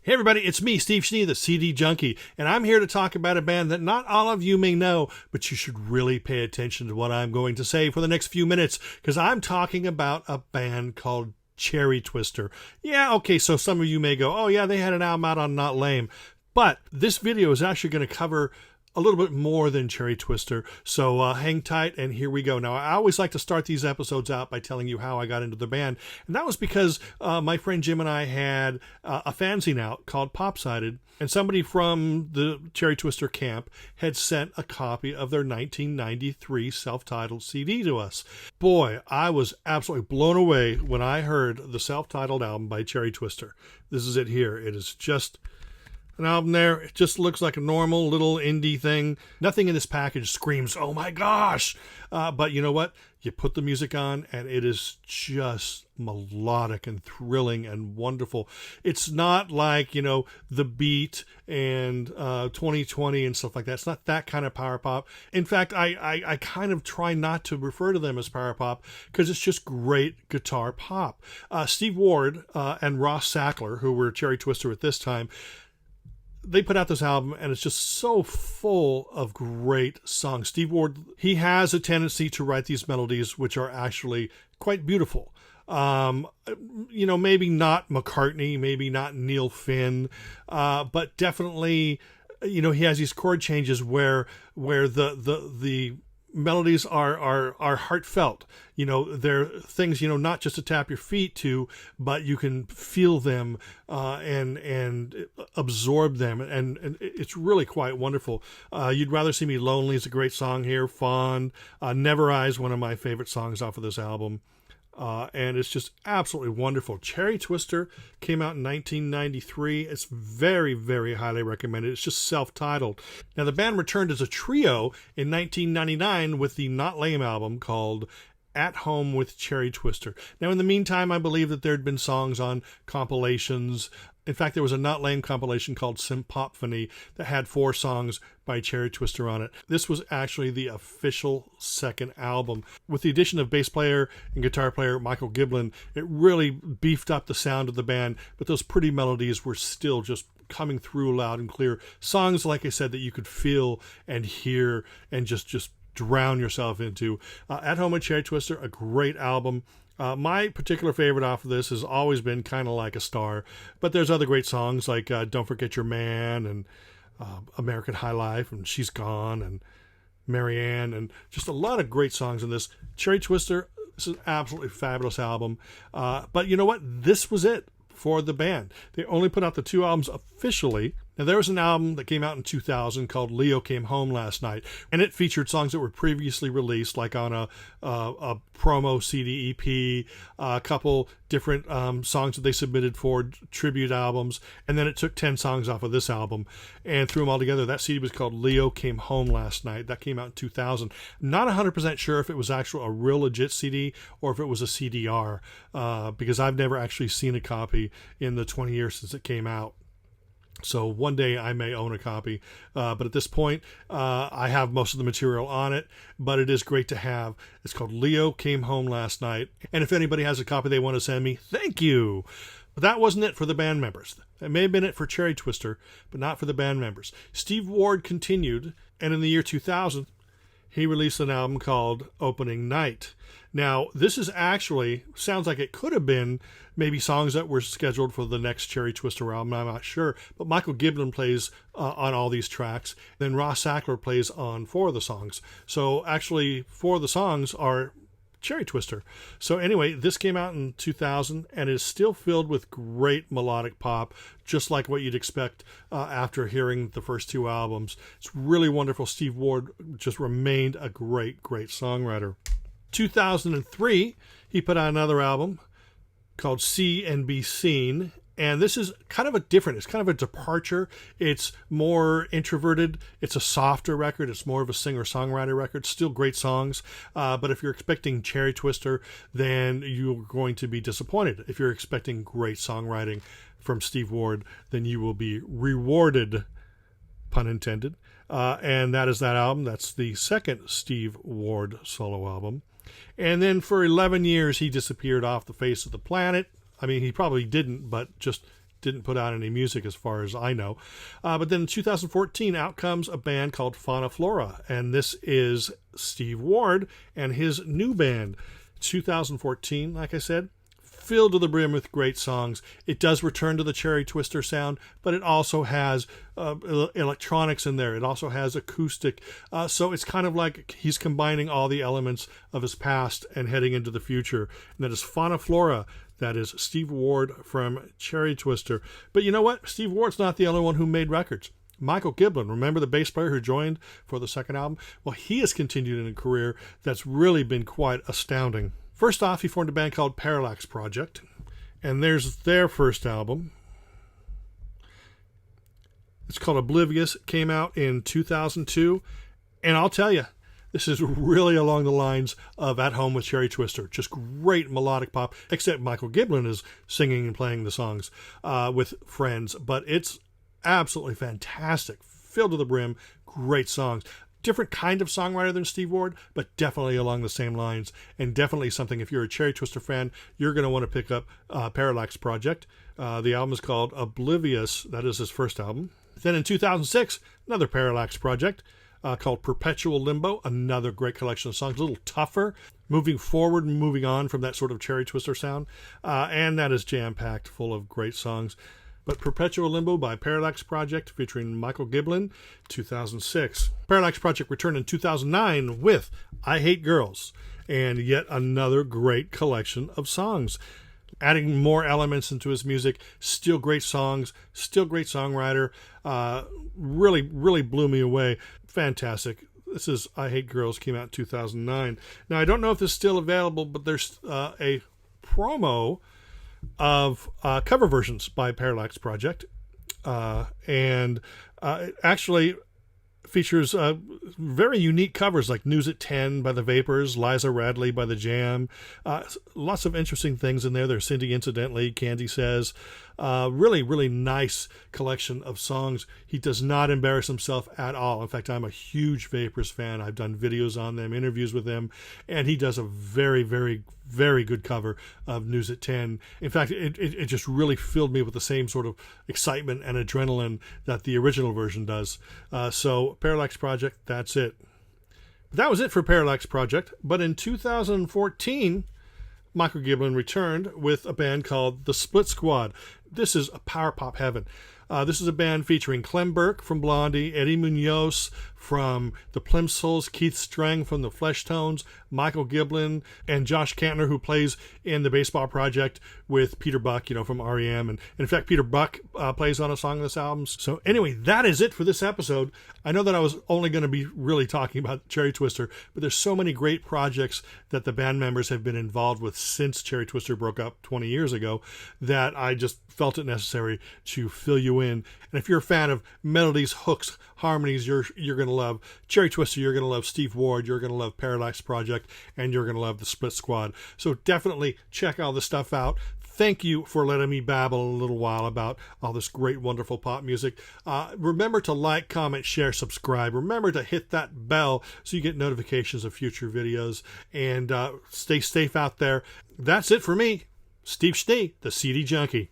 Hey everybody, it's me, Steve SCHNEE, the CD Junkie, and I'm here to talk about a band that not all of you may know, but you should really pay attention to what I'm going to say for the next few minutes, because I'm talking about a band called Cherry Twister. Yeah, okay, so some of you may go, oh yeah, they had an album out on Not Lame, but this video is actually going to cover a little bit more than Cherry Twister, so hang tight, and here we go. Now, I always like to start these episodes out by telling you how I got into the band, and that was because my friend Jim and I had a fanzine out called Popsided, and somebody from the Cherry Twister camp had sent a copy of their 1993 self-titled CD to us. Boy, I was absolutely blown away when I heard the self-titled album by Cherry Twister. This is it here. It is just an album there. It just looks like a normal little indie thing. Nothing in this package screams, oh my gosh. But you know what? You put the music on and it is just melodic and thrilling and wonderful. It's not like, you know, The Beat and 2020 and stuff like that. It's not that kind of power pop. In fact, I kind of try not to refer to them as power pop because it's just great guitar pop. Steve Ward and Ross Sackler, who were Cherry Twister at this time, they put out this album, and it's just so full of great songs. Steve Ward, he has a tendency to write these melodies, which are actually quite beautiful. You know, maybe not McCartney, maybe not Neil Finn, but definitely, you know, he has these chord changes where the melodies are heartfelt. You know, they're things, you know, not just to tap your feet to, but you can feel them and absorb them, and it's really quite wonderful. You'd Rather See Me Lonely is a great song here. Fond, Never Eyes, one of my favorite songs off of this album. And it's just absolutely wonderful. Cherry Twister came out in 1993. It's very, very highly recommended. It's just self-titled. Now, the band returned as a trio in 1999 with the Not Lame album called At Home with Cherry Twister. Now, in the meantime, I believe that there had been songs on compilations. In fact, there was a Not Lame compilation called Sympophony that had 4 songs by Cherry Twister on it. This was actually the official second album. With the addition of bass player and guitar player Michael Giblin, it really beefed up the sound of the band, but those pretty melodies were still just coming through loud and clear. Songs, like I said, that you could feel and hear and just drown yourself into. At Home with Cherry Twister, a great album. My particular favorite off of this has always been Kind of Like a Star, but there's other great songs like Don't Forget Your Man and American High Life and She's Gone and Marianne, and just a lot of great songs in this. Cherry Twister, this is an absolutely fabulous album. But you know what? This was it for the band. They only put out the 2 albums officially. Now, there was an album that came out in 2000 called Leo Came Home Last Night, and it featured songs that were previously released, like on a promo CD EP, a couple different songs that they submitted for tribute albums, and then it took 10 songs off of this album and threw them all together. That CD was called Leo Came Home Last Night. That came out in 2000. Not 100% sure if it was actually a real legit CD or if it was a CDR, because I've never actually seen a copy in the 20 years since it came out. So one day I may own a copy, but at this point I have most of the material on it, but it is great to have. It's called Leo Came Home Last Night, and if anybody has a copy they want to send me, thank you. But that wasn't it for the band members. That may have been it for Cherry Twister, but not for the band members. Steve Ward continued, and in the year 2000 he released an album called Opening Night. Now, this is actually, sounds like it could have been maybe songs that were scheduled for the next Cherry Twister album, I'm not sure. But Michael Giblin plays on all these tracks. Then Ross Sackler plays on 4 of the songs. So actually, 4 of the songs are Cherry Twister. So anyway, this came out in 2000 and is still filled with great melodic pop, just like what you'd expect after hearing the first 2 albums. It's really wonderful. Steve Ward just remained a great, great songwriter. 2003, he put out another album called See and Be Seen, and this is kind of it's kind of a departure. It's more introverted. It's a softer record. It's more of a singer-songwriter record. Still great songs, but if you're expecting Cherry Twister, then you're going to be disappointed. If you're expecting great songwriting from Steve Ward, then you will be rewarded, pun intended. And that is that album. That's the second Steve Ward solo album. And then for 11 years, he disappeared off the face of the planet. I mean, he probably didn't, but just didn't put out any music as far as I know. But then in 2014, out comes a band called Fauna Flora, and this is Steve Ward and his new band. 2014, like I said, filled to the brim with great songs. It does return to the Cherry Twister sound, but it also has electronics in there. It also has acoustic. So it's kind of like he's combining all the elements of his past and heading into the future. And that is Fauna Flora. That is Steve Ward from Cherry Twister. But you know what? Steve Ward's not the only one who made records. Michael Giblin, remember the bass player who joined for the second album? Well, he has continued in a career that's really been quite astounding. First off, he formed a band called Parallax Project, and there's their first album. It's called Oblivious. It came out in 2002, and I'll tell you, this is really along the lines of At Home with Cherry Twister. Just great melodic pop, except Michael Giblin is singing and playing the songs with friends, but it's absolutely fantastic, filled to the brim, great songs. Different kind of songwriter than Steve Ward, but definitely along the same lines, and definitely something, if you're a Cherry Twister fan, you're going to want to pick up Parallax Project. The album is called Oblivious. That is his first album. Then in 2006, another Parallax Project called Perpetual Limbo, another great collection of songs, a little tougher, moving forward and moving on from that sort of Cherry Twister sound, and that is jam-packed full of great songs. But Perpetual Limbo by Parallax Project featuring Michael Giblin, 2006. Parallax Project returned in 2009 with I Hate Girls, and yet another great collection of songs. Adding more elements into his music, still great songs, still great songwriter. Really, really blew me away. Fantastic. This is I Hate Girls, came out in 2009. Now, I don't know if this is still available, but there's a promo of cover versions by Parallax Project, and it actually features very unique covers like News at 10 by the Vapors, Liza Radley by the Jam. Lots of interesting things in there. There's Cindy Incidentally, Candy Says. Really, really nice collection of songs. He does not embarrass himself at all. In fact, I'm a huge Vapors fan. I've done videos on them, interviews with them, and he does a very, very, very good cover of News at 10. In fact, it just really filled me with the same sort of excitement and adrenaline that the original version does. So Parallax Project, that's it. But that was it for Parallax Project. But in 2014, Michael Giblin returned with a band called The Split Squad. This is a power pop heaven. This is a band featuring Clem Burke from Blondie, Eddie Munoz from the Plimsolls, Keith Strang from the Fleshtones, Michael Giblin, and Josh Cantler, who plays in the Baseball Project with Peter Buck, from REM. And in fact, Peter Buck plays on a song on this album. So anyway, that is it for this episode. I know that I was only going to be really talking about Cherry Twister, but there's so many great projects that the band members have been involved with since Cherry Twister broke up 20 years ago that I just felt it necessary to fill you in. And if you're a fan of melodies, hooks, harmonies, you're going to love Cherry Twister, you're going to love Steve Ward, you're going to love Parallax Project, and you're going to love the Split Squad. So definitely check all this stuff out. Thank you for letting me babble a little while about all this great, wonderful pop music. Remember to like, comment, share, subscribe. Remember to hit that bell so you get notifications of future videos. And stay safe out there. That's it for me, Steve SCHNEE, the CD Junkie.